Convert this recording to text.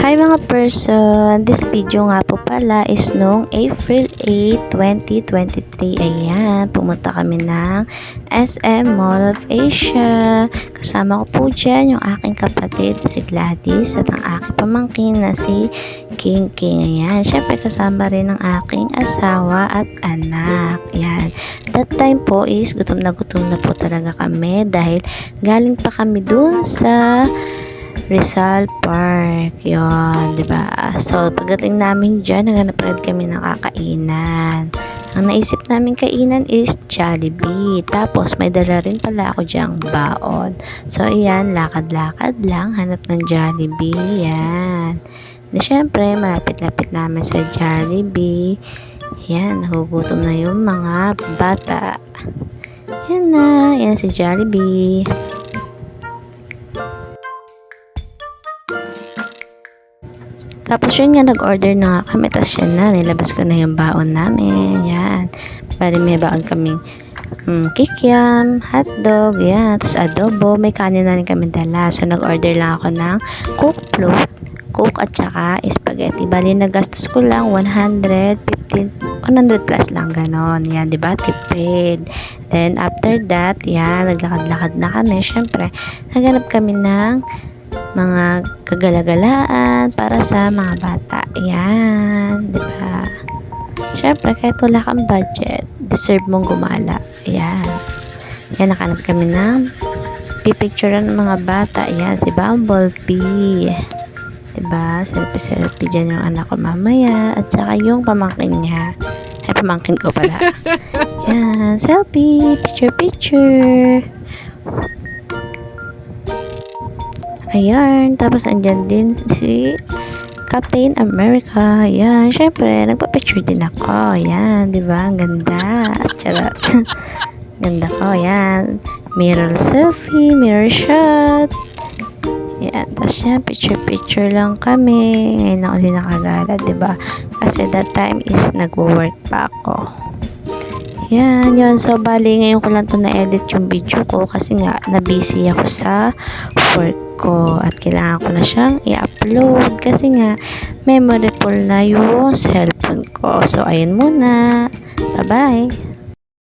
Hi mga person, this video nga po pala is noong April 8, 2023. Ayan, pumunta kami ng SM Mall of Asia. Kasama ko po dyan yung aking kapatid si Gladys at ang aking pamangkin na si King King. Ayan, syempre kasama rin ang aking asawa at anak. Ayan, that time po is gutom na po talaga kami dahil galing pa kami dun sa Rizal Park. Yun, diba? So, pagdating namin dyan, naghanap agad kami ng kakainan. Ang naisip namin kainan is Jollibee. Tapos, may dala rin pala ako dyang baon. So, ayan, lakad-lakad lang, hanap ng Jollibee. Yan. Na syempre, malapit-lapit namin sa Jollibee. Yan, nagugutom na yung mga bata. Yan na, yan si Jollibee. Tapos yun nga, nag-order na nga kami. Tapos yan na, nilabas ko na yung baon namin. Yan. Bali may baon kaming kikiam, hotdog, yan. Tapos adobo, may kanin na rin kami dala. So nag-order lang ako ng cook float, cook at saka spaghetti. Bali nagastos ko lang 100 plus lang, ganon. Yan, diba? Tipid. Then after that, yan, naglakad-lakad na kami. Syempre, naghanap kami ng mga kagalagalaan para sa mga bata. Yan, diba? Syempre, kahit wala kang budget, deserve mong gumala. Yan. Yan, nakanap kami ng pipicturean ng mga bata. Yan, si Bumblebee. Diba? Selfie dyan yung anak ko mamaya. At saka yung pamangkin niya. Ay, pamangkin ko pala. Yan, selfie. Picture. Ayan, tapos andyan din si Captain America. Ayan, syempre, nagpa-picture din ako. Ayan, di ba? Ang ganda. Charot. Ganda ko, ayan. Mirror selfie, mirror shot. Ayan, tapos yan, picture lang kami. Ngayon na ulit nakagala, di ba? Kasi that time is nagwo-work pa ako. Yan, yun. So, bali, ngayon ko lang to na-edit yung video ko kasi nga, na-busy ako sa work ko at kailangan ko na siyang i-upload kasi nga, memory full na yung cellphone ko. So, ayun muna. Bye-bye!